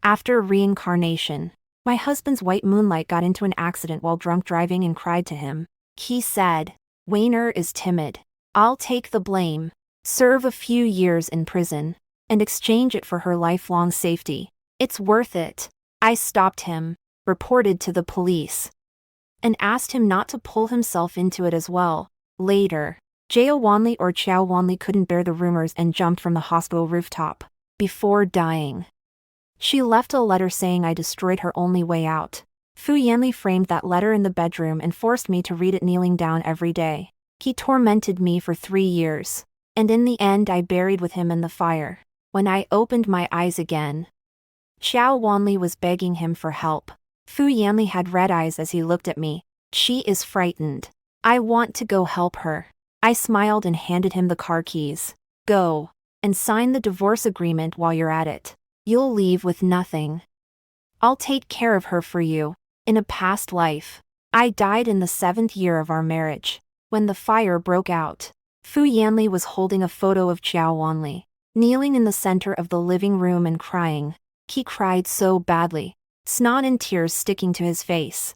After reincarnation, my husband's white moonlight got into an accident while drunk driving and cried to him. He said, "Wayner is timid. I'll take the blame, serve a few years in prison, and exchange it for her lifelong safety. It's worth it." I stopped him, reported to the police, and asked him not to pull himself into it as well. Later, Jao Wanli or Chow Wanli couldn't bear the rumors and jumped from the hospital rooftop. Before dying, she left a letter saying I destroyed her only way out. Fu Yanli framed that letter in the bedroom and forced me to read it kneeling down every day. He tormented me for 3 years, and in the end I buried with him in the fire. When I opened my eyes again, Xiao Wanli was begging him for help. Fu Yanli had red eyes as he looked at me. She is frightened. I want to go help her. I smiled and handed him the car keys. Go, and sign the divorce agreement while you're at it. You'll leave with nothing. I'll take care of her for you. In a past life, I died in the 7th year of our marriage. When the fire broke out, Fu Yanli was holding a photo of Xiao Wanli, kneeling in the center of the living room and crying. He cried so badly, snot and tears sticking to his face.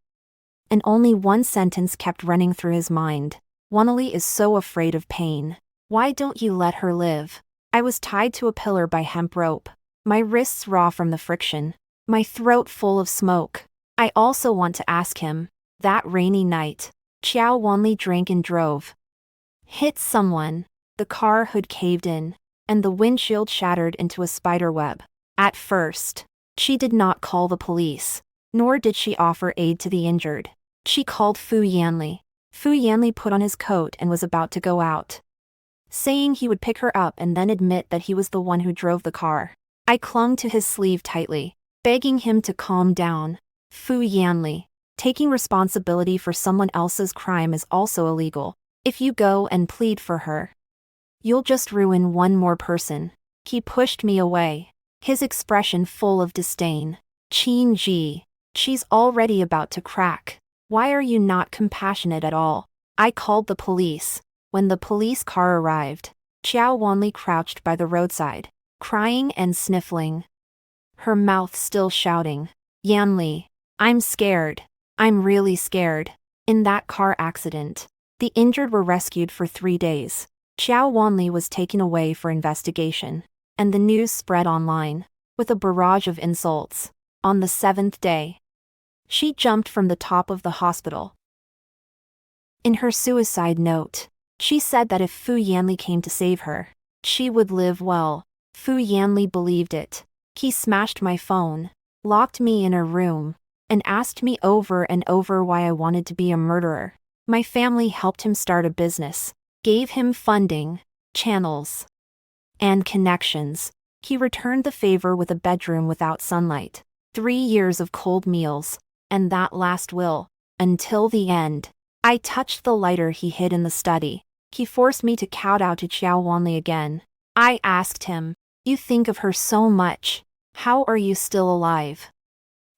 And only one sentence kept running through his mind. Wanli is so afraid of pain. Why don't you let her live? I was tied to a pillar by hemp rope, my wrists raw from the friction, my throat full of smoke. I also want to ask him, that rainy night, Xiao Wanli drank and drove. Hit someone. The car hood caved in, and the windshield shattered into a spider web. At first, she did not call the police, nor did she offer aid to the injured. She called Fu Yanli. Fu Yanli put on his coat and was about to go out, saying he would pick her up and then admit that he was the one who drove the car. I clung to his sleeve tightly, begging him to calm down. Fu Yanli, taking responsibility for someone else's crime is also illegal. If you go and plead for her, you'll just ruin one more person. He pushed me away, his expression full of disdain. Qin Ji, she's already about to crack. Why are you not compassionate at all? I called the police. When the police car arrived, Xiao Wanli crouched by the roadside, crying and sniffling, her mouth still shouting, "Yanli, I'm scared. I'm really scared." In that car accident, the injured were rescued for 3 days. Xiao Wanli was taken away for investigation, and the news spread online, with a barrage of insults. On the 7th day, she jumped from the top of the hospital. In her suicide note, she said that if Fu Yanli came to save her, she would live well. Fu Yanli believed it. He smashed my phone, locked me in a room, and asked me over and over why I wanted to be a murderer. My family helped him start a business, gave him funding, channels, and connections. He returned the favor with a bedroom without sunlight, 3 years of cold meals, and that last will, until the end. I touched the lighter he hid in the study. He forced me to kowtow to Xiao Wanli again. I asked him, "You think of her so much. How are you still alive?"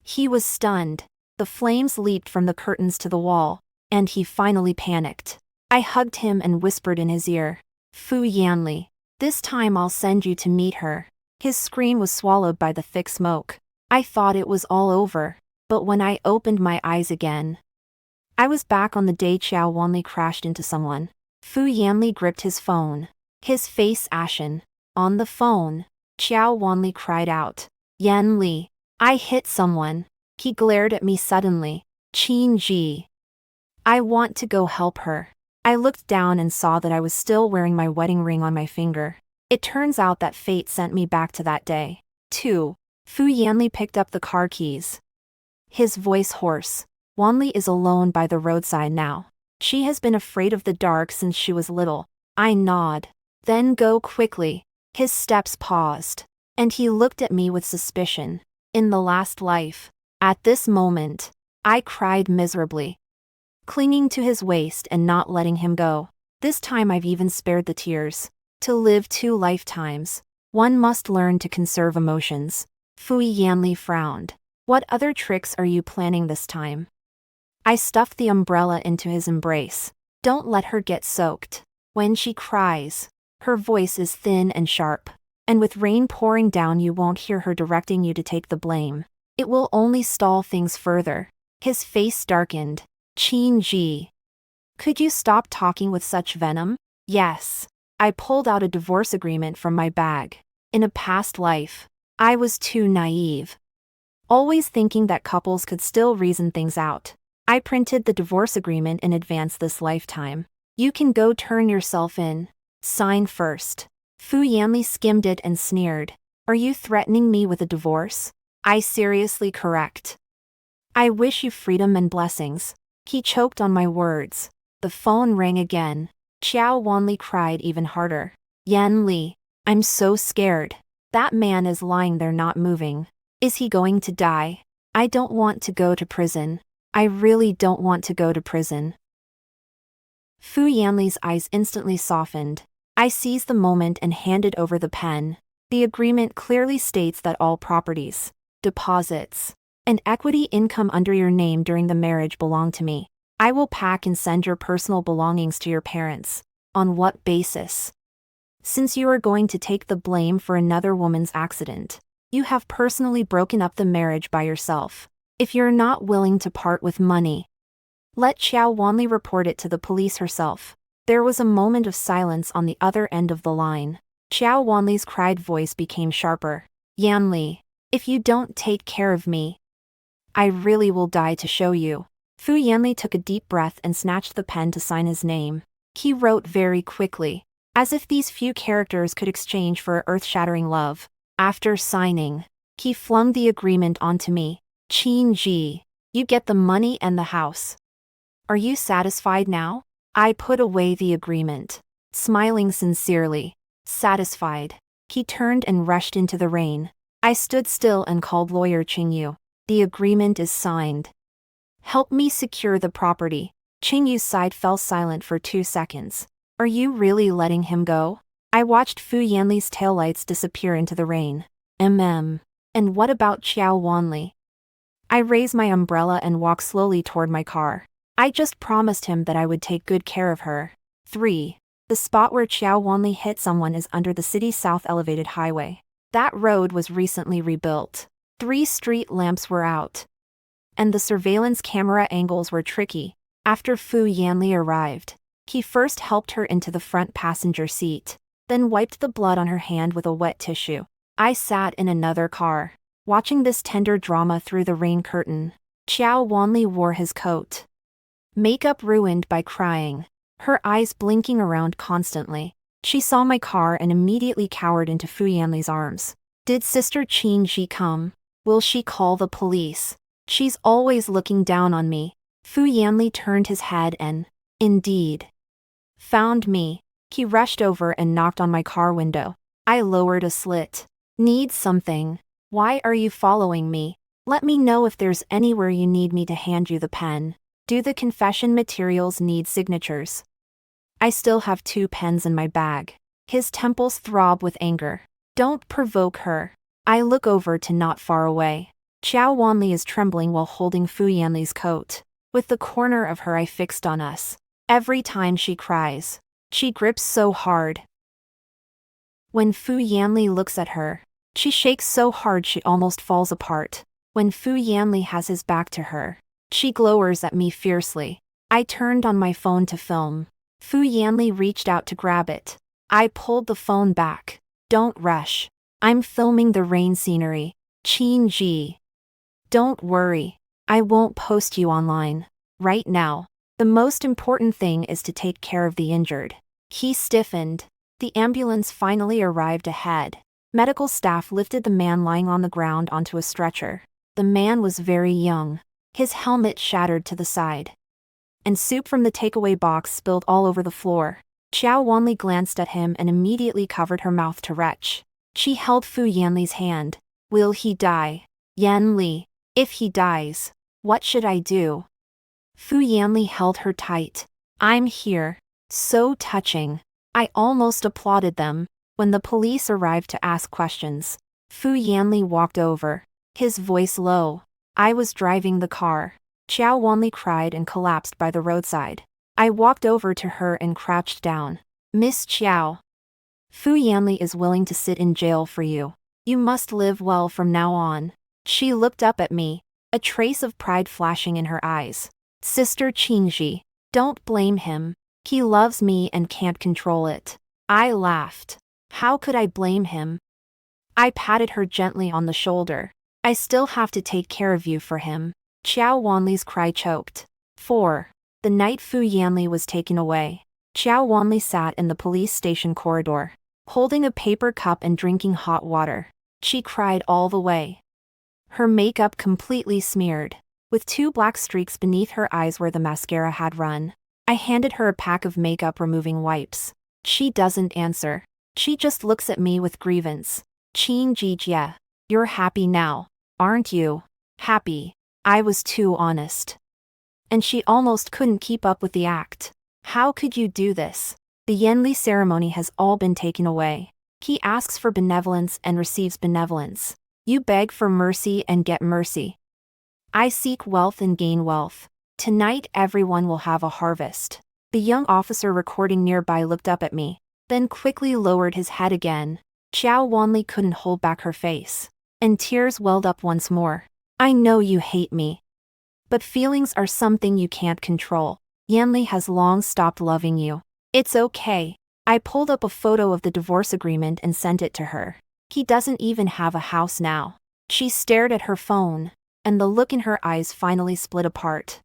He was stunned. The flames leaped from the curtains to the wall, and he finally panicked. I hugged him and whispered in his ear, "Fu Yanli, this time I'll send you to meet her." His scream was swallowed by the thick smoke. I thought it was all over, but when I opened my eyes again, I was back on the day Xiao Wanli crashed into someone. Fu Yanli gripped his phone, his face ashen. On the phone, Xiao Wanli cried out, "Yanli, I hit someone." He glared at me suddenly. "Qin Ji, I want to go help her." I looked down and saw that I was still wearing my wedding ring on my finger. It turns out that fate sent me back to that day. 2. Fu Yanli picked up the car keys, his voice hoarse. "Wanli is alone by the roadside now. She has been afraid of the dark since she was little." I nod. "Then go quickly." His steps paused, and he looked at me with suspicion. In the last life, at this moment, I cried miserably, clinging to his waist and not letting him go. This time I've even spared the tears. To live 2 lifetimes, one must learn to conserve emotions. Fu Yanli frowned. "What other tricks are you planning this time?" I stuffed the umbrella into his embrace. "Don't let her get soaked. When she cries, her voice is thin and sharp. And with rain pouring down, you won't hear her directing you to take the blame. It will only stall things further. His face darkened. Qin-ji. Could you stop talking with such venom? Yes. I pulled out a divorce agreement from my bag. In a past life, I was too naive. Always thinking that couples could still reason things out. I printed the divorce agreement in advance this lifetime. You can go turn yourself in. Sign first. Fu Yanli skimmed it and sneered. Are you threatening me with a divorce? I seriously correct. I wish you freedom and blessings. He choked on my words. The phone rang again. Xiao Wanli cried even harder. Yan Li, I'm so scared. That man is lying there not moving. Is he going to die? I don't want to go to prison. I really don't want to go to prison. Fu Yanli's eyes instantly softened. I seized the moment and handed over the pen. The agreement clearly states that all properties, deposits, and equity income under your name during the marriage belong to me. I will pack and send your personal belongings to your parents. On what basis? Since you are going to take the blame for another woman's accident, you have personally broken up the marriage by yourself. If you're not willing to part with money, let Xiao Wanli report it to the police herself. There was a moment of silence on the other end of the line. Xiao Wanli's cried voice became sharper. Yan Li, if you don't take care of me, I really will die to show you. Fu Yanli took a deep breath and snatched the pen to sign his name. He wrote very quickly, as if these few characters could exchange for earth-shattering love. After signing, he flung the agreement onto me. Qin-ji, you get the money and the house. Are you satisfied now? I put away the agreement, smiling sincerely. Satisfied. He turned and rushed into the rain. I stood still and called lawyer Qingyu. The agreement is signed. Help me secure the property. Qingyu's side fell silent for 2 seconds. Are you really letting him go? I watched Fu Yanli's taillights disappear into the rain. And what about Xiao Wanli? I raised my umbrella and walked slowly toward my car. I just promised him that I would take good care of her. 3. The spot where Xiao Wanli hit someone is under the city's south elevated highway. That road was recently rebuilt. 3 street lamps were out, and the surveillance camera angles were tricky. After Fu Yanli arrived, he first helped her into the front passenger seat, then wiped the blood on her hand with a wet tissue. I sat in another car, watching this tender drama through the rain curtain. Xiao Wanli wore his coat, makeup ruined by crying, her eyes blinking around constantly. She saw my car and immediately cowered into Fu Yanli's arms. Did Sister Qin-ji come? Will she call the police? She's always looking down on me. Fu Yanli turned his head and, indeed, found me. He rushed over and knocked on my car window. I lowered a slit. Need something? Why are you following me? Let me know if there's anywhere you need me to hand you the pen. Do the confession materials need signatures? I still have 2 pens in my bag. His temples throb with anger. Don't provoke her. I look over to not far away. Xiao Wanli is trembling while holding Fu Yanli's coat, with the corner of her eye fixed on us. Every time she cries, she grips so hard. When Fu Yanli looks at her, she shakes so hard she almost falls apart. When Fu Yanli has his back to her, she glowers at me fiercely. I turned on my phone to film. Fu Yanli reached out to grab it. I pulled the phone back. Don't rush. I'm filming the rain scenery. Qin-ji. Don't worry. I won't post you online. Right now, the most important thing is to take care of the injured. He stiffened. The ambulance finally arrived ahead. Medical staff lifted the man lying on the ground onto a stretcher. The man was very young. His helmet shattered to the side, and soup from the takeaway box spilled all over the floor. Xiao Wanli glanced at him and immediately covered her mouth to retch. She held Fu Yanli's hand. Will he die? Yan Li, if he dies, what should I do? Fu Yanli held her tight. I'm here. So touching. I almost applauded them. When the police arrived to ask questions, Fu Yanli walked over, his voice low. I was driving the car. Xiao Wanli cried and collapsed by the roadside. I walked over to her and crouched down. Miss Xiao. Fu Yanli is willing to sit in jail for you. You must live well from now on. She looked up at me, a trace of pride flashing in her eyes. Sister Qingji, don't blame him. He loves me and can't control it. I laughed. How could I blame him? I patted her gently on the shoulder. I still have to take care of you for him. Qiao Wanli's cry choked. 4. The night Fu Yanli was taken away, Qiao Wanli sat in the police station corridor, holding a paper cup and drinking hot water. She cried all the way. Her makeup completely smeared, with 2 black streaks beneath her eyes where the mascara had run. I handed her a pack of makeup removing wipes. She doesn't answer. She just looks at me with grievance. Qingjie, you're happy now, aren't you? Happy. I was too honest. And she almost couldn't keep up with the act. How could you do this? The Yanli ceremony has all been taken away. He asks for benevolence and receives benevolence. You beg for mercy and get mercy. I seek wealth and gain wealth. Tonight everyone will have a harvest. The young officer recording nearby looked up at me, then quickly lowered his head again. Qiao Wanli couldn't hold back her face, and tears welled up once more. I know you hate me. But feelings are something you can't control. Yanli has long stopped loving you. It's okay. I pulled up a photo of the divorce agreement and sent it to her. He doesn't even have a house now. She stared at her phone, and the look in her eyes finally split apart.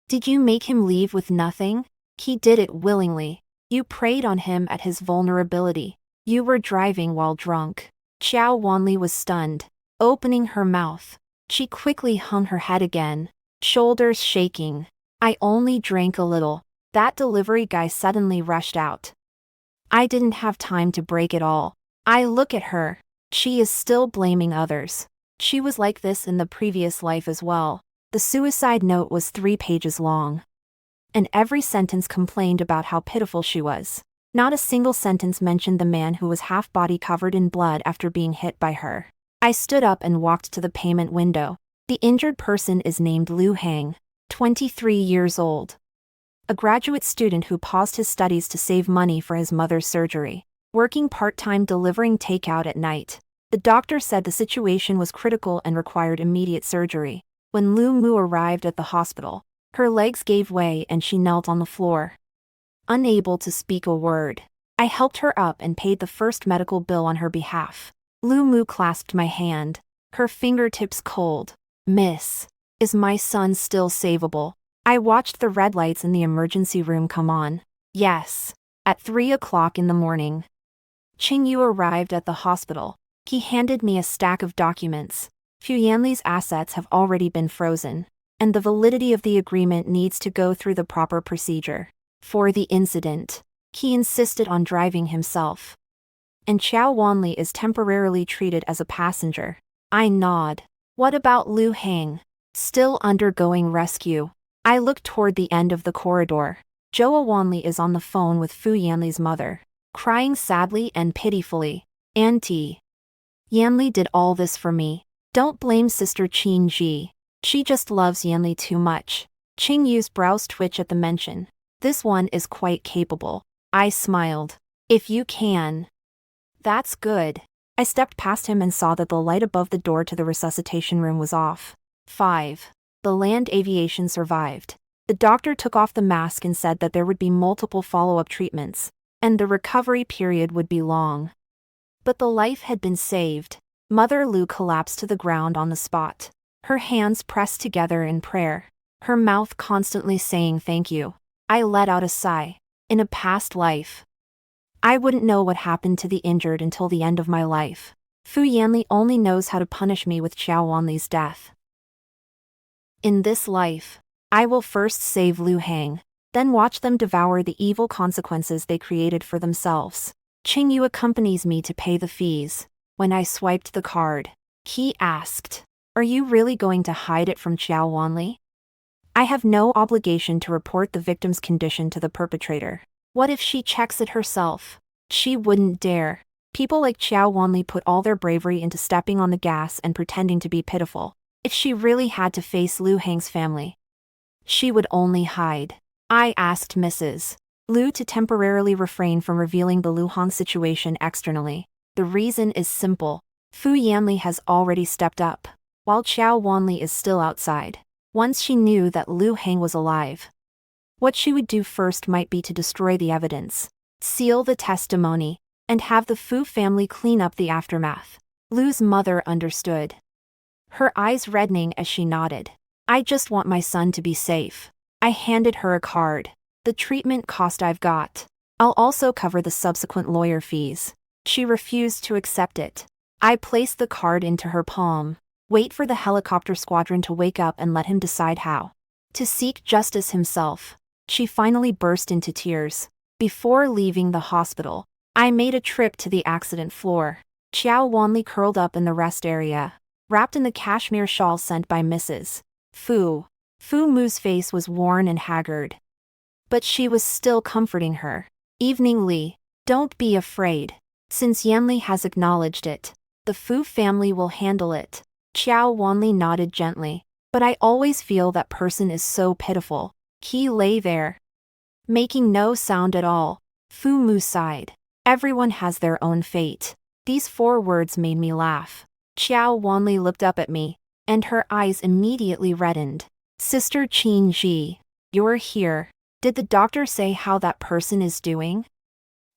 Did you make him leave with nothing? He did it willingly. You preyed on him at his vulnerability. You were driving while drunk. Qiao Wanli was stunned, opening her mouth. She quickly hung her head again, shoulders shaking. I only drank a little. That delivery guy suddenly rushed out. I didn't have time to break it all. I look at her. She is still blaming others. She was like this in the previous life as well. The suicide note was 3 pages long. And every sentence complained about how pitiful she was. Not a single sentence mentioned the man who was half body covered in blood after being hit by her. I stood up and walked to the payment window. The injured person is named Liu Hang, 23 years old. A graduate student who paused his studies to save money for his mother's surgery, working part-time delivering takeout at night. The doctor said the situation was critical and required immediate surgery. When Lu Mu arrived at the hospital, her legs gave way and she knelt on the floor. Unable to speak a word, I helped her up and paid the first medical bill on her behalf. Lu Mu clasped my hand, her fingertips cold. Miss, is my son still savable? I watched the red lights in the emergency room come on. Yes. At 3 o'clock in the morning. Qingyu arrived at the hospital. He handed me a stack of documents. Fu Yanli's assets have already been frozen, and the validity of the agreement needs to go through the proper procedure. For the incident, he insisted on driving himself. And Qiao Wanli is temporarily treated as a passenger. I nod. What about Liu Hang? Still undergoing rescue. I look toward the end of the corridor. Zhou Wanli is on the phone with Fu Yanli's mother, crying sadly and pitifully. Auntie, Yanli did all this for me. Don't blame Sister Qingji. She just loves Yanli too much. Qingyu's brows twitch at the mention. This one is quite capable. I smiled. If you can. That's good. I stepped past him and saw that the light above the door to the resuscitation room was off. 5. The land aviation survived. The doctor took off the mask and said that there would be multiple follow-up treatments, and the recovery period would be long. But the life had been saved. Mother Lu collapsed to the ground on the spot, her hands pressed together in prayer, her mouth constantly saying thank you. I let out a sigh. In a past life, I wouldn't know what happened to the injured until the end of my life. Fu Yanli only knows how to punish me with Qiao Wanli's death. In this life, I will first save Liu Hang, then watch them devour the evil consequences they created for themselves. Qingyu accompanies me to pay the fees. When I swiped the card, he asked, "Are you really going to hide it from Qiao Wanli?" I have no obligation to report the victim's condition to the perpetrator. What if she checks it herself? She wouldn't dare. People like Qiao Wanli put all their bravery into stepping on the gas and pretending to be pitiful. If she really had to face Liu Hang's family, she would only hide. I asked Mrs. Lu to temporarily refrain from revealing the Lu Hong situation externally. The reason is simple. Fu Yanli has already stepped up, while Qiao Wanli is still outside. Once she knew that Lu Hang was alive, what she would do first might be to destroy the evidence, seal the testimony, and have the Fu family clean up the aftermath. Lu's mother understood, her eyes reddening as she nodded. I just want my son to be safe. I handed her a card. The treatment cost I've got. I'll also cover the subsequent lawyer fees. She refused to accept it. I placed the card into her palm. Wait for the helicopter squadron to wake up and let him decide how to seek justice himself. She finally burst into tears. Before leaving the hospital, I made a trip to the accident floor. Qiao Wanli curled up in the rest area, wrapped in the cashmere shawl sent by Mrs. Fu. Fu Mu's face was worn and haggard, but she was still comforting her. Evening Li, don't be afraid. Since Yanli has acknowledged it, the Fu family will handle it. Qiao Wanli nodded gently. But I always feel that person is so pitiful. He lay there, making no sound at all. Fu Mu sighed. Everyone has their own fate. These 4 words made me laugh. Qiao Wanli looked up at me, and her eyes immediately reddened. Sister Qin Ji, you're here. Did the doctor say how that person is doing?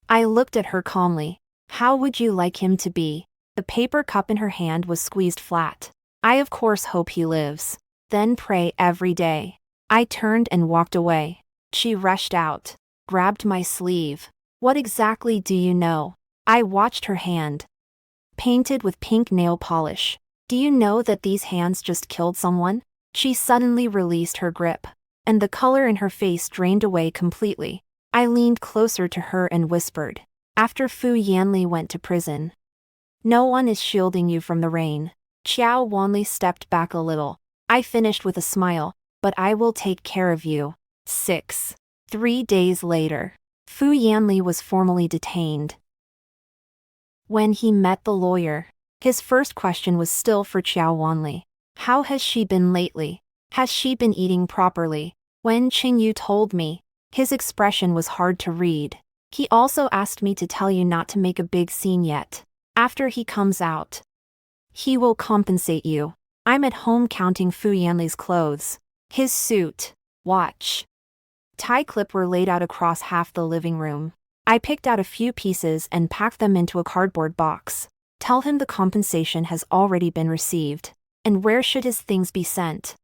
I looked at her calmly. How would you like him to be? The paper cup in her hand was squeezed flat. I of course hope he lives. Then pray every day. I turned and walked away. She rushed out, grabbed my sleeve. What exactly do you know? I watched her hand, painted with pink nail polish. Do you know that these hands just killed someone? She suddenly released her grip, and the color in her face drained away completely. I leaned closer to her and whispered, after Fu Yanli went to prison, no one is shielding you from the rain. Qiao Wanli stepped back a little. I finished with a smile, but I will take care of you. 6. 3 days later, Fu Yanli was formally detained. When he met the lawyer, his first question was still for Qiao Wanli. How has she been lately? Has she been eating properly? When Qingyu told me, his expression was hard to read. He also asked me to tell you not to make a big scene yet. After he comes out, he will compensate you. I'm at home counting Fu Yanli's clothes. His suit, watch, tie clip were laid out across half the living room. I picked out a few pieces and packed them into a cardboard box. Tell him the compensation has already been received. And where should his things be sent?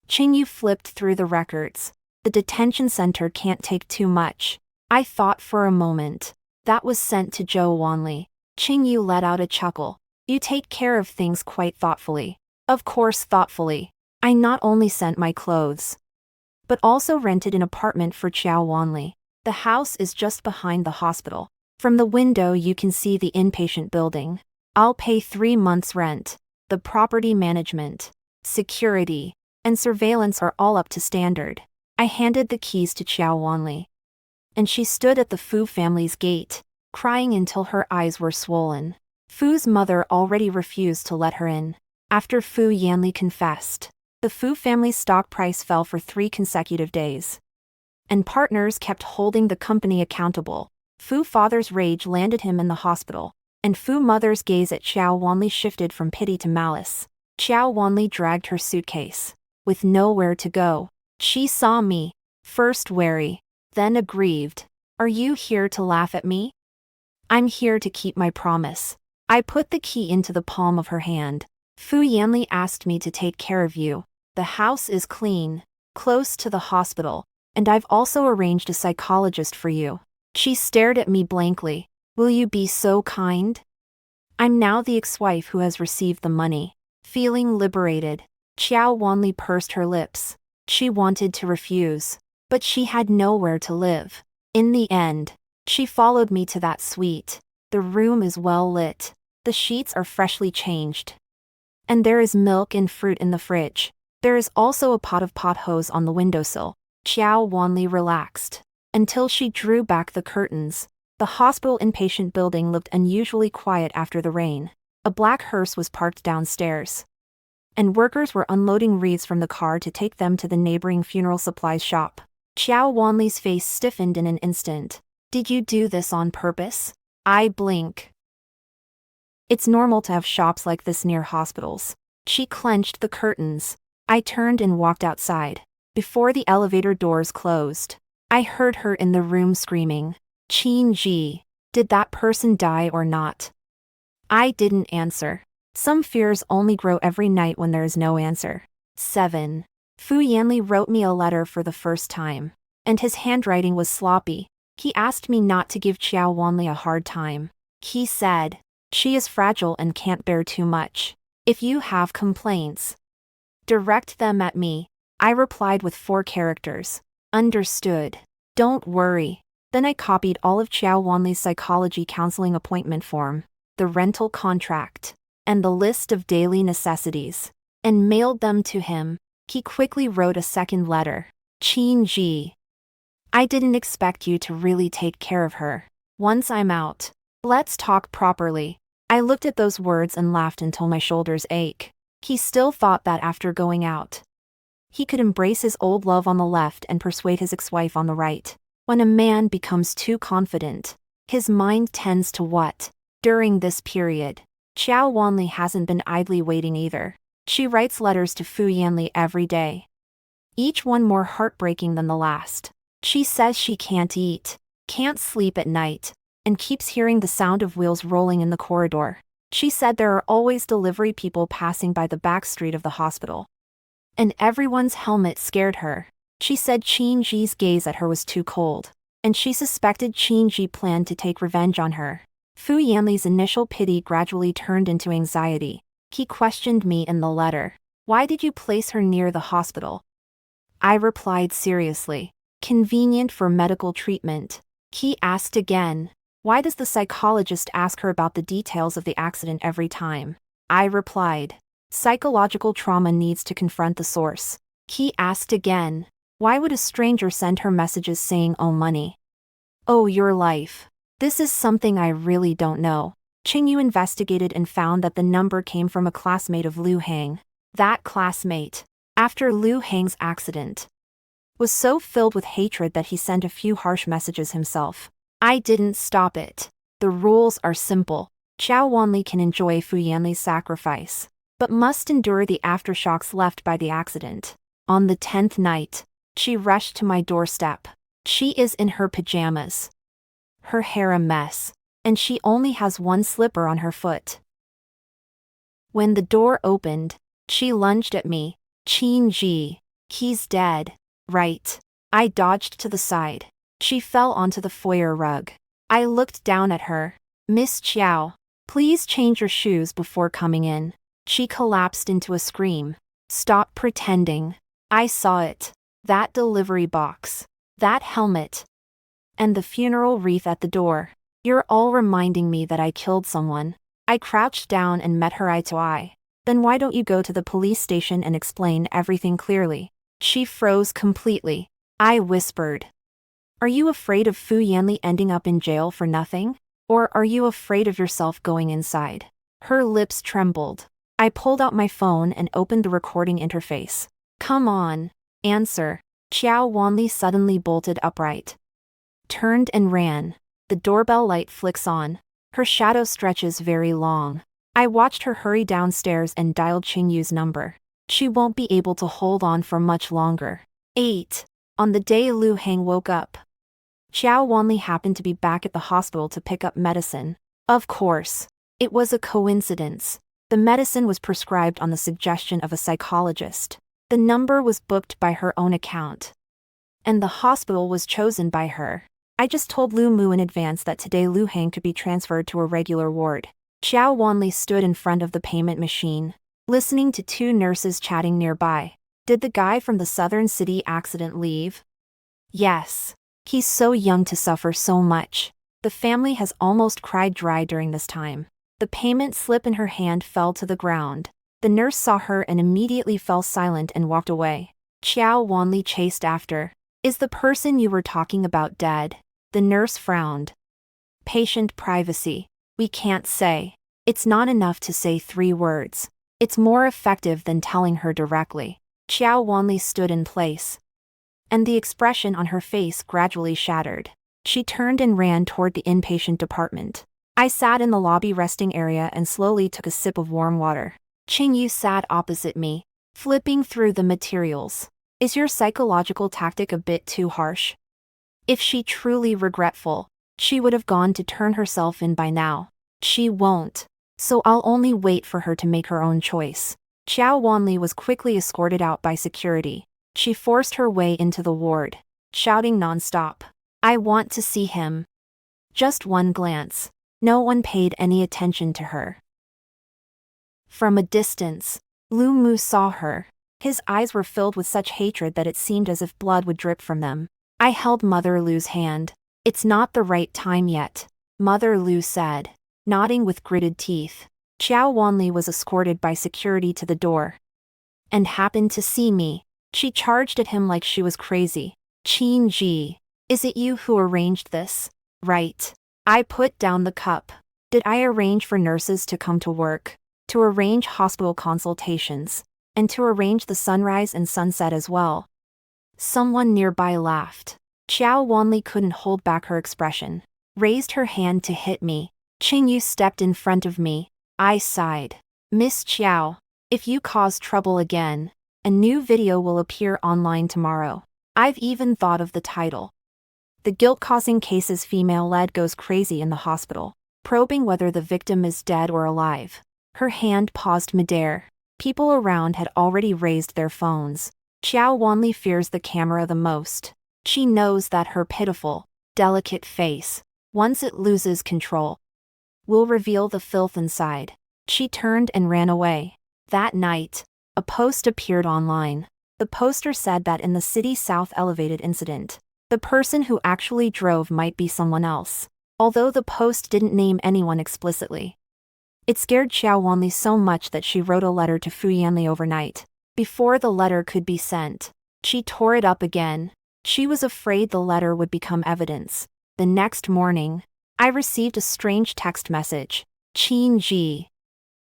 Qingyu flipped through the records. The detention center can't take too much. I thought for a moment. That was sent to Zhou Wanli. Qingyu let out a chuckle. You take care of things quite thoughtfully. Of course thoughtfully. I not only sent my clothes, but also rented an apartment for Qiao Wanli. The house is just behind the hospital. From the window you can see the inpatient building. I'll pay 3 months' rent. The property management, security, and surveillance are all up to standard. I handed the keys to Qiao Wanli, and she stood at the Fu family's gate, crying until her eyes were swollen. Fu's mother already refused to let her in. After Fu Yanli confessed, the Fu family's stock price fell for 3 consecutive days, and partners kept holding the company accountable. Fu father's rage landed him in the hospital, and Fu mother's gaze at Qiao Wanli shifted from pity to malice. Qiao Wanli dragged her suitcase. With nowhere to go, she saw me, first wary, then aggrieved. Are you here to laugh at me? I'm here to keep my promise. I put the key into the palm of her hand. Fu Yanli asked me to take care of you. The house is clean, close to the hospital, and I've also arranged a psychologist for you. She stared at me blankly. Will you be so kind? I'm now the ex-wife who has received the money. Feeling liberated, Qiao Wanli pursed her lips. She wanted to refuse, but she had nowhere to live. In the end, she followed me to that suite. The room is well lit. The sheets are freshly changed, and there is milk and fruit in the fridge. There is also a pot of potholes on the windowsill. Qiao Wanli relaxed until she drew back the curtains. The hospital inpatient building looked unusually quiet after the rain. A black hearse was parked downstairs, and workers were unloading wreaths from the car to take them to the neighboring funeral supplies shop. Xiao Wanli's face stiffened in an instant. Did you do this on purpose? I blink. It's normal to have shops like this near hospitals. She clenched the curtains. I turned and walked outside. Before the elevator doors closed, I heard her in the room screaming, "Qin Ji, did that person die or not?" I didn't answer. Some fears only grow every night when there is no answer. 7. Fu Yanli wrote me a letter for the first time, and his handwriting was sloppy. He asked me not to give Xiao Wanli a hard time. He said, "She is fragile and can't bear too much. If you have complaints, direct them at me." I replied with 4 characters. Understood. Don't worry. Then I copied all of Xiao Wanli's psychology counseling appointment form, the rental contract, and the list of daily necessities, and mailed them to him. He quickly wrote a second letter. Qin Ji, I didn't expect you to really take care of her. Once I'm out, let's talk properly. I looked at those words and laughed until my shoulders ache. He still thought that after going out, he could embrace his old love on the left and persuade his ex-wife on the right. When a man becomes too confident, his mind tends to what? During this period, Xiao Wanli hasn't been idly waiting either. She writes letters to Fu Yanli every day, each one more heartbreaking than the last. She says she can't eat, can't sleep at night, and keeps hearing the sound of wheels rolling in the corridor. She said there are always delivery people passing by the back street of the hospital, and everyone's helmet scared her. She said Qin Ji's gaze at her was too cold, and she suspected Qin Ji planned to take revenge on her. Fu Yanli's initial pity gradually turned into anxiety. He questioned me in the letter. Why did you place her near the hospital? I replied seriously. Convenient for medical treatment. He asked again. Why does the psychologist ask her about the details of the accident every time? I replied. Psychological trauma needs to confront the source. He asked again. Why would a stranger send her messages saying, "Oh, money. Oh, your life"? This is something I really don't know. Qingyu investigated and found that the number came from a classmate of Liu Hang. That classmate, after Liu Hang's accident, was so filled with hatred that he sent a few harsh messages himself. I didn't stop it. The rules are simple. Xiao Wanli can enjoy Fu Yanli's sacrifice, but must endure the aftershocks left by the accident. On the 10th night, she rushed to my doorstep. She is in her pajamas, her hair a mess, and she only has one slipper on her foot. When the door opened, she lunged at me. Qin Ji, he's dead, right? I dodged to the side. She fell onto the foyer rug. I looked down at her. Miss Xiao, please change your shoes before coming in. She collapsed into a scream. Stop pretending. I saw it. That delivery box. That helmet. And the funeral wreath at the door. You're all reminding me that I killed someone. I crouched down and met her eye to eye. Then why don't you go to the police station and explain everything clearly? She froze completely. I whispered. Are you afraid of Fu Yanli ending up in jail for nothing? Or are you afraid of yourself going inside? Her lips trembled. I pulled out my phone and opened the recording interface. Come on. Answer. Xiao Wanli suddenly bolted upright, turned and ran. The doorbell light flicks on. Her shadow stretches very long. I watched her hurry downstairs and dialed Qingyu's number. She won't be able to hold on for much longer. 8. On the day Liu Hang woke up, Xiao Wanli happened to be back at the hospital to pick up medicine. Of course, it was a coincidence. The medicine was prescribed on the suggestion of a psychologist. The number was booked by her own account, and the hospital was chosen by her. I just told Lu Mu in advance that today Liu Hang could be transferred to a regular ward. Xiao Wanli stood in front of the payment machine, listening to 2 nurses chatting nearby. Did the guy from the southern city accident leave? Yes. He's so young to suffer so much. The family has almost cried dry during this time. The payment slip in her hand fell to the ground. The nurse saw her and immediately fell silent and walked away. Xiao Wanli chased after. Is the person you were talking about dead? The nurse frowned. Patient privacy. We can't say. It's not enough to say 3 words. It's more effective than telling her directly. Xiao Wanli stood in place. and the expression on her face gradually shattered. She turned and ran toward the inpatient department. I sat in the lobby resting area and slowly took a sip of warm water. Qingyu sat opposite me, flipping through the materials. Is your psychological tactic a bit too harsh? If she truly regretful, she would have gone to turn herself in by now. She won't. So I'll only wait for her to make her own choice. Xiao Wanli was quickly escorted out by security. She forced her way into the ward, shouting nonstop, "I want to see him." Just one glance. No one paid any attention to her. From a distance, Lu Mu saw her. His eyes were filled with such hatred that it seemed as if blood would drip from them. I held Mother Lu's hand. "It's not the right time yet," Mother Lu said, nodding with gritted teeth. Xiao Wanli was escorted by security to the door. "And happened to see me." She charged at him like she was crazy. "Qin Ji, is it you who arranged this?" "Right." I put down the cup. "Did I arrange for nurses to come to work, to arrange hospital consultations, and to arrange the sunrise and sunset as well?" Someone nearby laughed. Xiao Wanli couldn't hold back her expression, raised her hand to hit me. Qingyu stepped in front of me. I sighed. "Miss Xiao, if you cause trouble again, a new video will appear online tomorrow. I've even thought of the title. The guilt-causing cases female-led goes crazy in the hospital, probing whether the victim is dead or alive." Her hand paused midair. People around had already raised their phones. Xiao Wanli fears the camera the most. She knows that her pitiful, delicate face, once it loses control, will reveal the filth inside. She turned and ran away. That night, a post appeared online. The poster said that in the City South elevated incident, the person who actually drove might be someone else, although the post didn't name anyone explicitly. It scared Xiao Wanli so much that she wrote a letter to Fu Yanli overnight. Before the letter could be sent, she tore it up again. She was afraid the letter would become evidence. The next morning, I received a strange text message. "Qin Ji,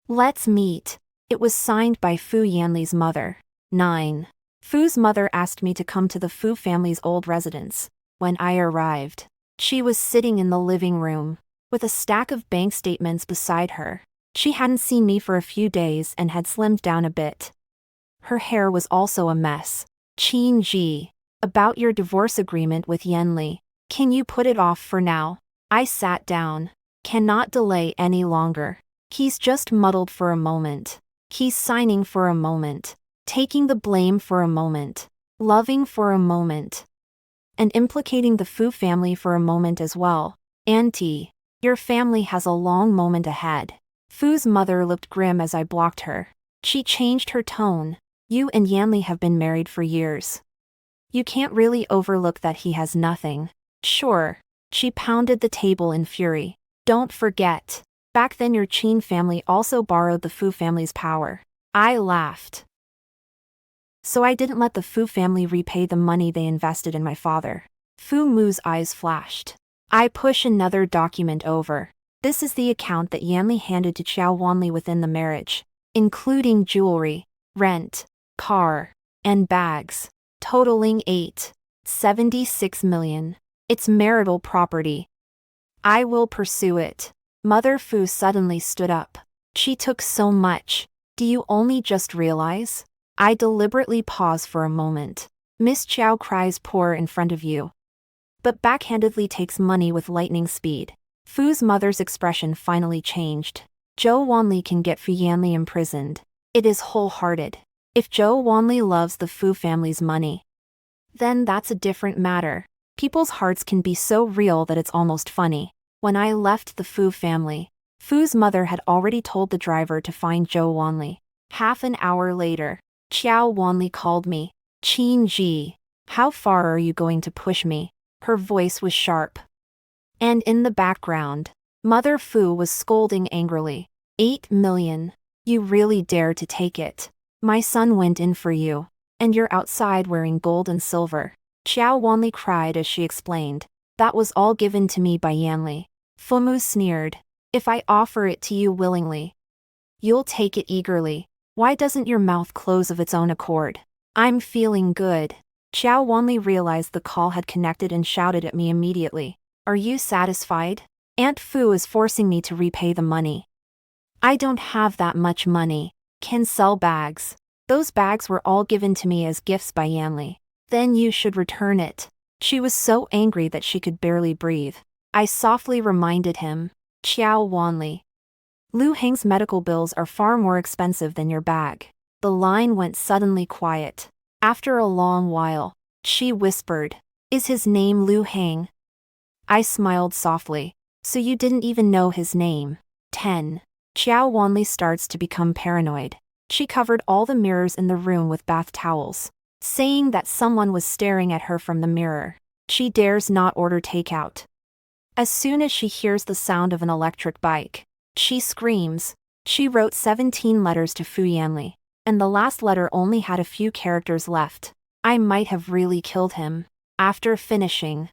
let's meet." It was signed by Fu Yanli's mother. 9. Fu's mother asked me to come to the Fu family's old residence. When I arrived, she was sitting in the living room, with a stack of bank statements beside her. She hadn't seen me for a few days and had slimmed down a bit. Her hair was also a mess. "Qin Ji, about your divorce agreement with Yanli, can you put it off for now?" I sat down. "Cannot delay any longer. He's just muddled for a moment. He's signing for a moment, taking the blame for a moment, loving for a moment, and implicating the Fu family for a moment as well. Auntie, your family has a long moment ahead." Fu's mother looked grim as I blocked her. She changed her tone. "You and Yanli have been married for years. You can't really overlook that he has nothing." "Sure." She pounded the table in fury. "Don't forget, back then your Qin family also borrowed the Fu family's power." I laughed. "So I didn't let the Fu family repay the money they invested in my father." Fu Mu's eyes flashed. I push another document over. This is the account that Yanli handed to Xiao Wanli within the marriage, including jewelry, rent, car, and bags, totaling 8.76 million. It's marital property. I will pursue it. Mother Fu suddenly stood up. "She took so much. Do you only just realize?" I deliberately pause for a moment. "Miss Chow cries poor in front of you, but backhandedly takes money with lightning speed." Fu's mother's expression finally changed. "Zhou Wanli can get Fu Yanli imprisoned. It is wholehearted. If Zhou Wanli loves the Fu family's money, then that's a different matter. People's hearts can be so real that it's almost funny." When I left the Fu family, Fu's mother had already told the driver to find Zhou Wanli. Half an hour later, Xiao Wanli called me. "Qin Ji, how far are you going to push me?" Her voice was sharp. And in the background, Mother Fu was scolding angrily. 8 million. You really dare to take it. My son went in for you, and you're outside wearing gold and silver. Xiao Wanli cried as she explained. That was all given to me by Yanli. Fumu sneered. If I offer it to you willingly, you'll take it eagerly. Why doesn't your mouth close of its own accord? I'm feeling good. Xiao Wanli realized the call had connected and shouted at me immediately. Are you satisfied? Aunt Fu is forcing me to repay the money. I don't have that much money. Can sell bags. Those bags were all given to me as gifts by Yanli. Then you should return it. She was so angry that she could barely breathe. I softly reminded him. Xiao Wanli. Lu Heng's medical bills are far more expensive than your bag. The line went suddenly quiet. After a long while, she whispered, Is his name Lu Heng? I smiled softly. So you didn't even know his name. 10. Xiao Wanli starts to become paranoid. She covered all the mirrors in the room with bath towels, saying that someone was staring at her from the mirror. She dares not order takeout. As soon as she hears the sound of an electric bike, she screams. She wrote 17 letters to Fu Yanli, and the last letter only had a few characters left. I might have really killed him. After finishing,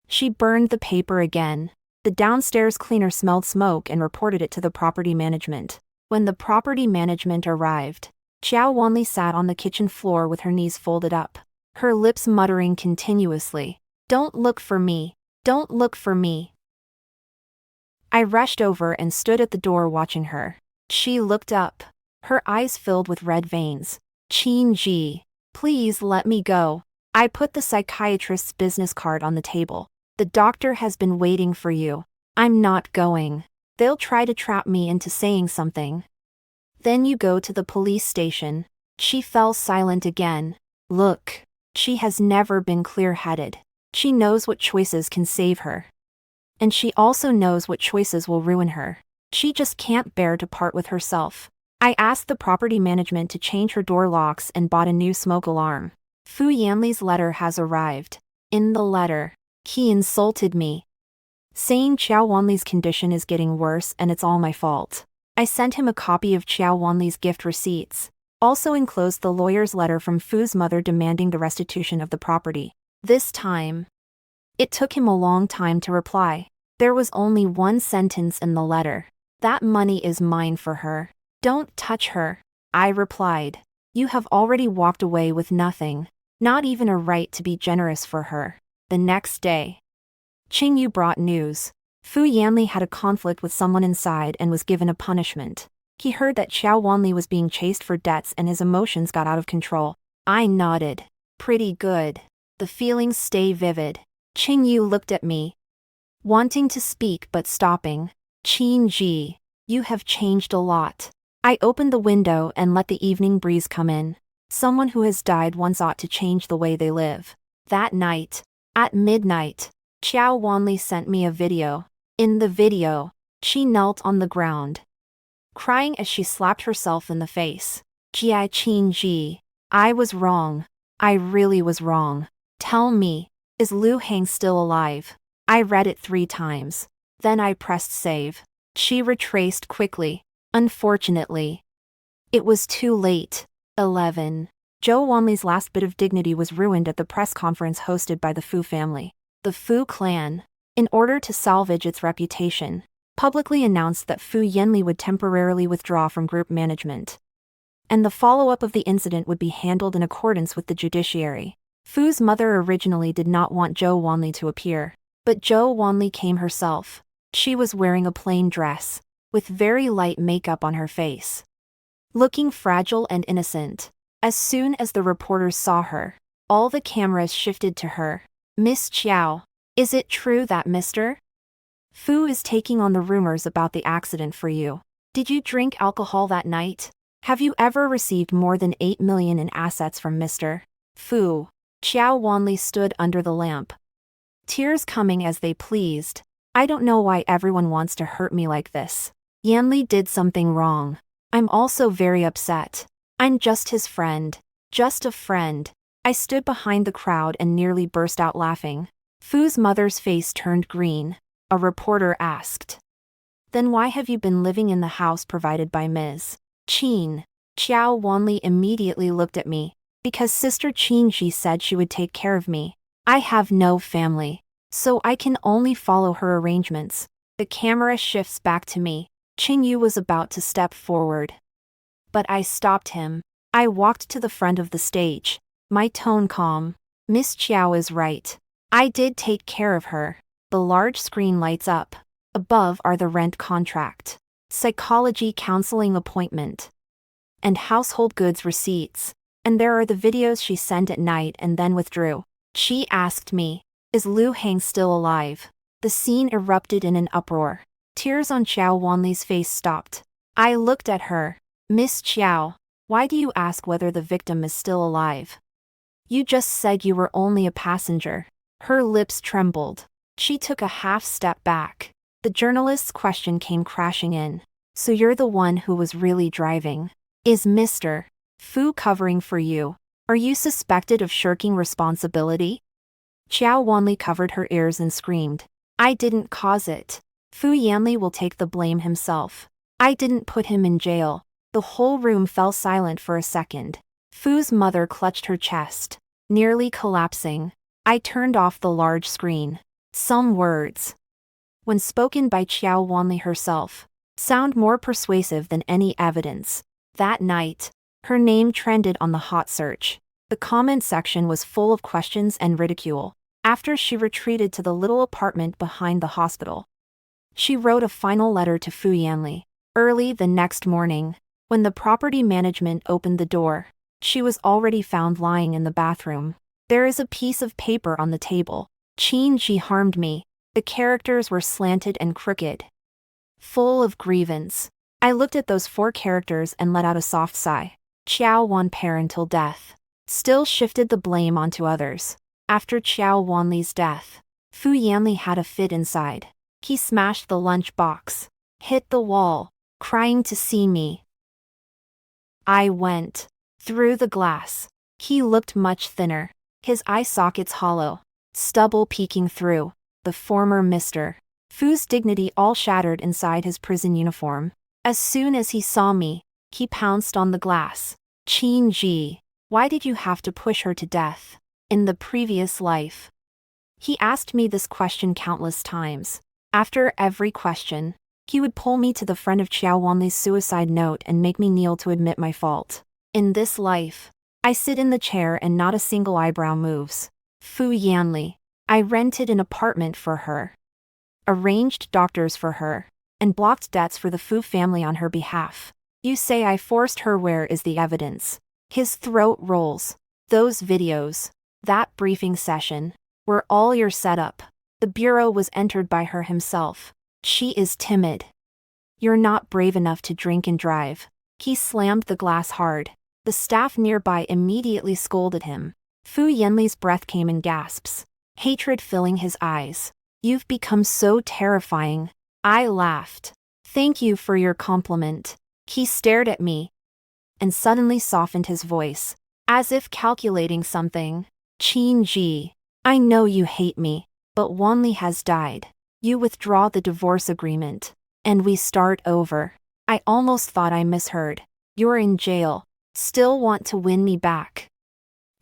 she burned the paper again. The downstairs cleaner smelled smoke and reported it to the property management. When the property management arrived, Xiao Wanli sat on the kitchen floor with her knees folded up, her lips muttering continuously, Don't look for me. Don't look for me. I rushed over and stood at the door watching her. She looked up. Her eyes filled with red veins. Qin Ji, please let me go. I put the psychiatrist's business card on the table. The doctor has been waiting for you. I'm not going. They'll try to trap me into saying something. Then you go to the police station. She fell silent again. Look, she has never been clear-headed. She knows what choices can save her. And she also knows what choices will ruin her. She just can't bear to part with herself. I asked the property management to change her door locks and bought a new smoke alarm. Fu Yanli's letter has arrived. In the letter, he insulted me, saying Xiao Wanli's condition is getting worse and it's all my fault. I sent him a copy of Xiao Wanli's gift receipts. Also enclosed the lawyer's letter from Fu's mother demanding the restitution of the property. This time, it took him a long time to reply. There was only one sentence in the letter. That money is mine for her. Don't touch her. I replied. You have already walked away with nothing. Not even a right to be generous for her. The next day, Qingyu brought news. Fu Yanli had a conflict with someone inside and was given a punishment. He heard that Xiao Wanli was being chased for debts and his emotions got out of control. I nodded. Pretty good. The feelings stay vivid. Qingyu looked at me, wanting to speak but stopping. Qin Ji, you have changed a lot. I opened the window and let the evening breeze come in. Someone who has died once ought to change the way they live. That night, at midnight, Xiao Wanli sent me a video. In the video, she knelt on the ground, crying as she slapped herself in the face. Jia Qin Ji, I was wrong. I really was wrong. Tell me, is Lu Heng still alive? I read it 3 times. Then I pressed save. She retraced quickly. Unfortunately, it was too late. 11. Zhou Wanli's last bit of dignity was ruined at the press conference hosted by the Fu family. The Fu clan, in order to salvage its reputation, publicly announced that Fu Yanli would temporarily withdraw from group management, and the follow-up of the incident would be handled in accordance with the judiciary. Fu's mother originally did not want Zhou Wanli to appear, but Zhou Wanli came herself. She was wearing a plain dress, with very light makeup on her face, looking fragile and innocent. As soon as the reporters saw her, all the cameras shifted to her. Miss Qiao, is it true that Mr. Fu is taking on the rumors about the accident for you? Did you drink alcohol that night? Have you ever received more than 8 million in assets from Mr. Fu? Xiao Wanli stood under the lamp, tears coming as they pleased. I don't know why everyone wants to hurt me like this. Yanli did something wrong. I'm also very upset. I'm just his friend. Just a friend. I stood behind the crowd and nearly burst out laughing. Fu's mother's face turned green. A reporter asked, Then why have you been living in the house provided by Ms. Qin? Xiao Wanli immediately looked at me. Because Sister Qin Ji said she would take care of me. I have no family, so I can only follow her arrangements. The camera shifts back to me. Qingyu was about to step forward, but I stopped him. I walked to the front of the stage, my tone calm. Miss Chiao is right. I did take care of her. The large screen lights up. Above are the rent contract, psychology counseling appointment, and household goods receipts. And there are the videos she sent at night and then withdrew. She asked me, "Is Liu Hang still alive?" The scene erupted in an uproar. Tears on Xiao Wanli's face stopped. I looked at her. "Miss Chiao, why do you ask whether the victim is still alive? You just said you were only a passenger." Her lips trembled. She took a half step back. The journalist's question came crashing in. "So you're the one who was really driving? Is Mr. Fu covering for you? Are you suspected of shirking responsibility?" Xiao Wanli covered her ears and screamed. "I didn't cause it. Fu Yanli will take the blame himself. I didn't put him in jail." The whole room fell silent for a second. Fu's mother clutched her chest, nearly collapsing. I turned off the large screen. Some words, when spoken by Xiao Wanli herself, sound more persuasive than any evidence. That night, her name trended on the hot search. The comment section was full of questions and ridicule. After she retreated to the little apartment behind the hospital, she wrote a final letter to Fu Yanli. Early the next morning, when the property management opened the door, she was already found lying in the bathroom. There is a piece of paper on the table. "Qin Ji harmed me." The characters were slanted and crooked, full of grievance. I looked at those 4 characters and let out a soft sigh. Xiao Wan parental death still shifted the blame onto others. After Xiao Wanli's death, Fu Yanli had a fit inside. He smashed the lunch box, hit the wall, crying to see me. I went through the glass. He looked much thinner, his eye sockets hollow, stubble peeking through. The former Mr. Fu's dignity all shattered inside his prison uniform. As soon as he saw me, he pounced on the glass. "Qin Ji, why did you have to push her to death? In the previous life?" He asked me this question countless times. After every question, he would pull me to the front of Xiao Wanli's suicide note and make me kneel to admit my fault. "In this life, I sit in the chair and not a single eyebrow moves. Fu Yanli, I rented an apartment for her, arranged doctors for her, and blocked debts for the Fu family on her behalf. You say I forced her. Where is the evidence?" His throat rolls. "Those videos, that briefing session, were all your setup. The bureau was entered by her himself. She is timid. You're not brave enough to drink and drive." He slammed the glass hard. The staff nearby immediately scolded him. Fu Yanli's breath came in gasps, hatred filling his eyes. "You've become so terrifying." I laughed. "Thank you for your compliment." He stared at me and suddenly softened his voice, as if calculating something. "Qin Ji, I know you hate me, but Wanli has died. You withdraw the divorce agreement, and we start over." I almost thought I misheard. "You're in jail. Still want to win me back?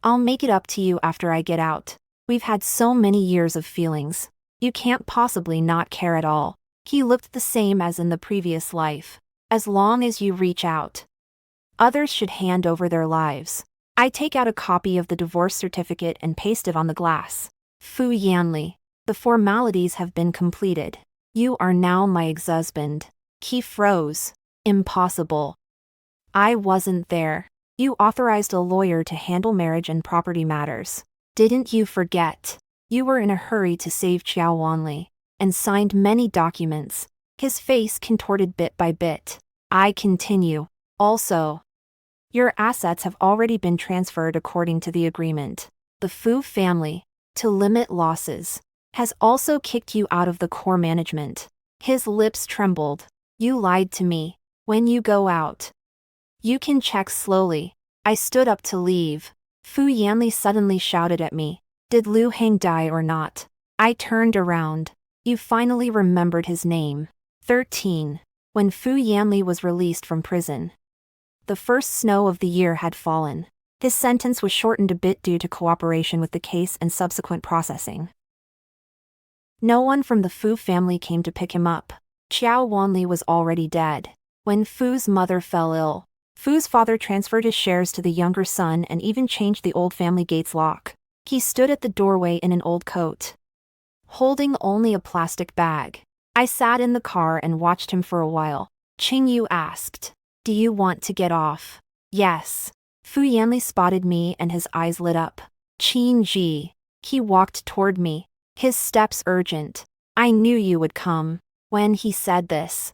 I'll make it up to you after I get out. We've had so many years of feelings. You can't possibly not care at all." He looked the same as in the previous life. "As long as you reach out, others should hand over their lives." I take out a copy of the divorce certificate and paste it on the glass. "Fu Yanli, the formalities have been completed. You are now my ex-husband." He froze. "Impossible. I wasn't there. You authorized a lawyer to handle marriage and property matters. Didn't you forget? You were in a hurry to save Xiao Wanli, and signed many documents." His face contorted bit by bit. I continue. "Also, your assets have already been transferred according to the agreement. The Fu family, to limit losses, has also kicked you out of the core management." His lips trembled. "You lied to me. When you go out, you can check slowly." I stood up to leave. Fu Yanli suddenly shouted at me, "Did Liu Hang die or not?" I turned around. "You finally remembered his name." 13. When Fu Yanli was released from prison, the first snow of the year had fallen. His sentence was shortened a bit due to cooperation with the case and subsequent processing. No one from the Fu family came to pick him up. Xiao Wanli was already dead. When Fu's mother fell ill, Fu's father transferred his shares to the younger son and even changed the old family gate's lock. He stood at the doorway in an old coat, holding only a plastic bag. I sat in the car and watched him for a while. Qingyu asked, "Do you want to get off?" "Yes." Fu Yanli spotted me and his eyes lit up. "Qingji." He walked toward me, his steps urgent. "I knew you would come." When he said this,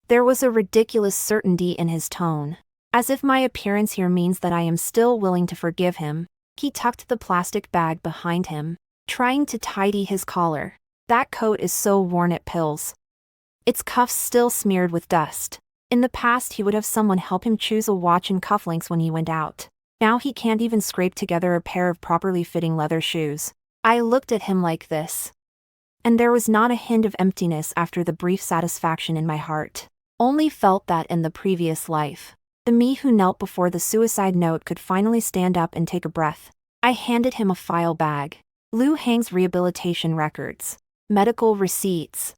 there was a ridiculous certainty in his tone. As if my appearance here means that I am still willing to forgive him. He tucked the plastic bag behind him, trying to tidy his collar. That coat is so worn it pills. Its cuffs still smeared with dust. In the past he would have someone help him choose a watch and cufflinks when he went out. Now he can't even scrape together a pair of properly fitting leather shoes. I looked at him like this, and there was not a hint of emptiness after the brief satisfaction in my heart. Only felt that in the previous life, the me who knelt before the suicide note could finally stand up and take a breath. I handed him a file bag. Liu Hang's rehabilitation records, medical receipts,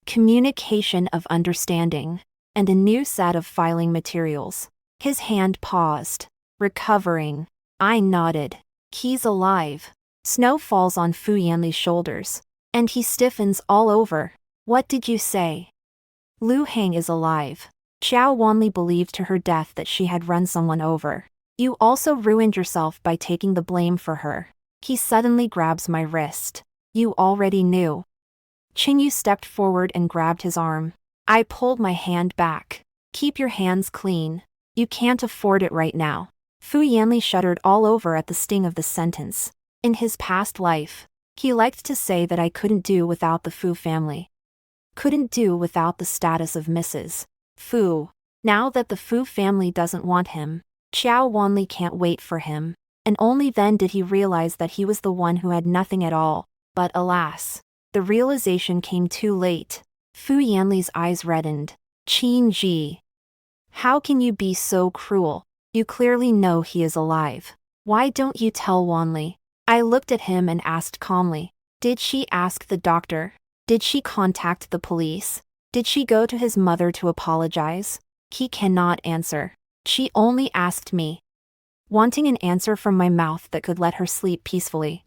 communication of understanding, and a new set of filing materials. His hand paused. "Recovering." I nodded. "He's alive." Snow falls on Fu Yanli's shoulders, and he stiffens all over. "What did you say?" "Liu Hang is alive." Xiao Wanli believed to her death that she had run someone over. "You also ruined yourself by taking the blame for her." He suddenly grabs my wrist. "You already knew." Qingyu stepped forward and grabbed his arm. I pulled my hand back. "Keep your hands clean. You can't afford it right now." Fu Yanli shuddered all over at the sting of the sentence. In his past life, he liked to say that I couldn't do without the Fu family. Couldn't do without the status of Mrs. Fu. Now that the Fu family doesn't want him, Xiao Wanli can't wait for him. And only then did he realize that he was the one who had nothing at all. But alas, the realization came too late. Fu Yanli's eyes reddened. "Qingji, how can you be so cruel? You clearly know he is alive. Why don't you tell Wanli?" I looked at him and asked calmly, "Did she ask the doctor? Did she contact the police? Did she go to his mother to apologize?" He cannot answer. She only asked me, wanting an answer from my mouth that could let her sleep peacefully.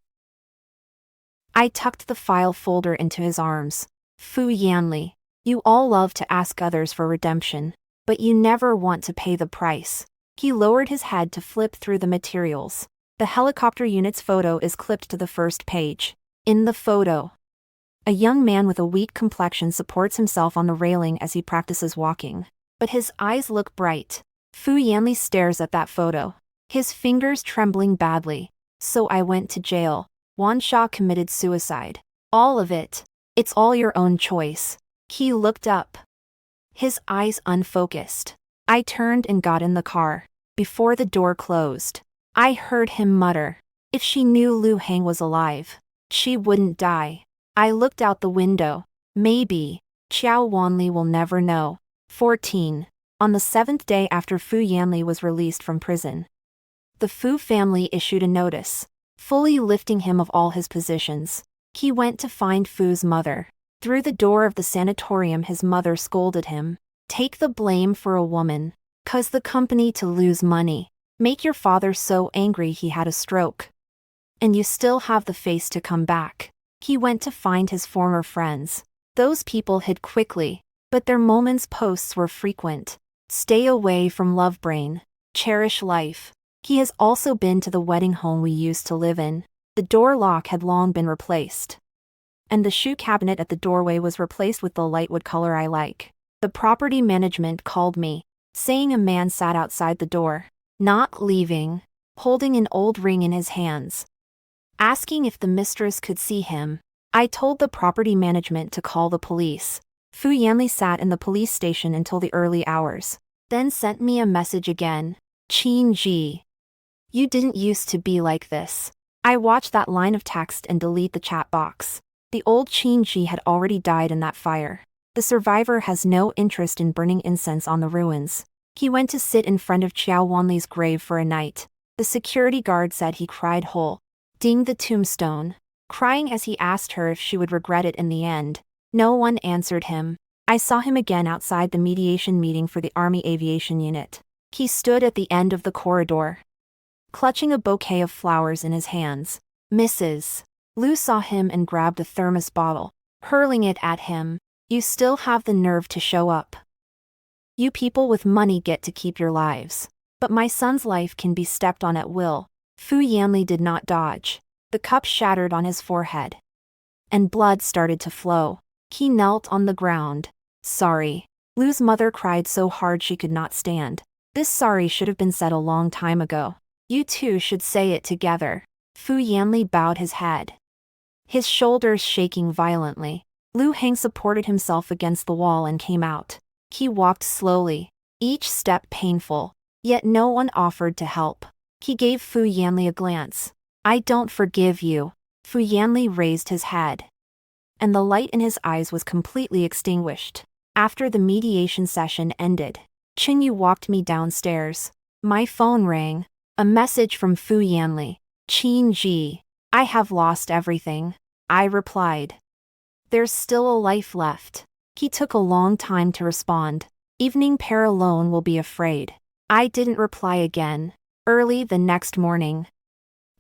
I tucked the file folder into his arms. "Fu Yanli, you all love to ask others for redemption, but you never want to pay the price." He lowered his head to flip through the materials. The helicopter unit's photo is clipped to the first page. In the photo, a young man with a weak complexion supports himself on the railing as he practices walking. But his eyes look bright. Fu Yanli stares at that photo, his fingers trembling badly. "So I went to jail. Wan Sha committed suicide. All of it. It's all your own choice." He looked up, his eyes unfocused. I turned and got in the car. Before the door closed, I heard him mutter, "If she knew Liu Hang was alive, she wouldn't die." I looked out the window. Maybe Xiao Wanli will never know. 14. On the 7th day after Fu Yanli was released from prison, the Fu family issued a notice, fully lifting him of all his positions. He went to find Fu's mother. Through the door of the sanatorium his mother scolded him. "Take the blame for a woman. 'Cause the company to lose money. Make your father so angry he had a stroke. And you still have the face to come back." He went to find his former friends. Those people hid quickly, but their moments posts were frequent. "Stay away from Love Brain. Cherish life." He has also been to the wedding home we used to live in. The door lock had long been replaced, and the shoe cabinet at the doorway was replaced with the light wood color I like. The property management called me, saying a man sat outside the door, not leaving, holding an old ring in his hands, asking if the mistress could see him. I told the property management to call the police. Fu Yanli sat in the police station until the early hours, then sent me a message again. "Qingji, you didn't used to be like this." I watched that line of text and delete the chat box. The old Qingji had already died in that fire. The survivor has no interest in burning incense on the ruins. He went to sit in front of Xiao Wanli's grave for a night. The security guard said he cried whole, ding the tombstone, crying as he asked her if she would regret it in the end. No one answered him. I saw him again outside the mediation meeting for the Army Aviation Unit. He stood at the end of the corridor, clutching a bouquet of flowers in his hands. Mrs. Lu saw him and grabbed a thermos bottle, hurling it at him. You still have the nerve to show up. You people with money get to keep your lives. But my son's life can be stepped on at will. Fu Yanli did not dodge. The cup shattered on his forehead, and blood started to flow. He knelt on the ground. Sorry. Lu's mother cried so hard she could not stand. This sorry should have been said a long time ago. You two should say it together. Fu Yanli bowed his head, his shoulders shaking violently. Lu Heng supported himself against the wall and came out. He walked slowly, each step painful, yet no one offered to help. He gave Fu Yanli a glance. I don't forgive you. Fu Yanli raised his head, and the light in his eyes was completely extinguished. After the mediation session ended, Qingyu walked me downstairs. My phone rang. A message from Fu Yanli. Qin Ji, I have lost everything. I replied. There's still a life left. He took a long time to respond. Evening pair alone will be afraid. I didn't reply again. Early the next morning,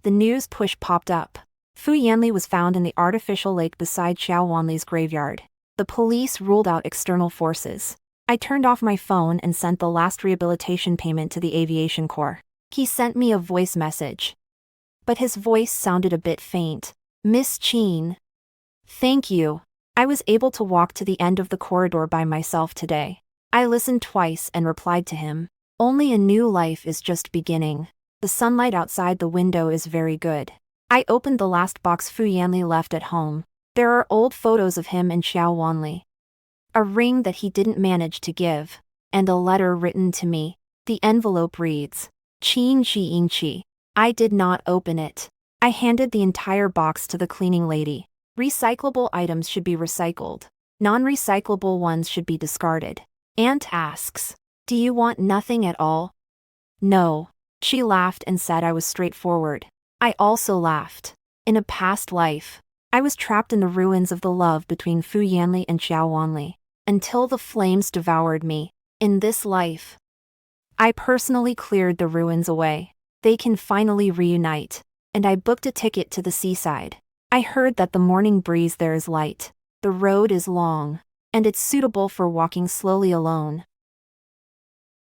the news push popped up. Fu Yanli was found in the artificial lake beside Xiao Wanli's graveyard. The police ruled out external forces. I turned off my phone and sent the last rehabilitation payment to the aviation corps. He sent me a voice message, but his voice sounded a bit faint. Miss Qin. Thank you. I was able to walk to the end of the corridor by myself today. I listened twice and replied to him. Only a new life is just beginning. The sunlight outside the window is very good. I opened the last box Fu Yanli left at home. There are old photos of him and Xiao Wanli, a ring that he didn't manage to give, and a letter written to me. The envelope reads, Qin Ji Ingqi. I did not open it. I handed the entire box to the cleaning lady. Recyclable items should be recycled. Non-recyclable ones should be discarded. Aunt asks, do you want nothing at all? No. She laughed and said I was straightforward. I also laughed. In a past life, I was trapped in the ruins of the love between Fu Yanli and Xiao Wanli, until the flames devoured me. In this life, I personally cleared the ruins away. They can finally reunite, and I booked a ticket to the seaside. I heard that the morning breeze there is light, the road is long, and it's suitable for walking slowly alone.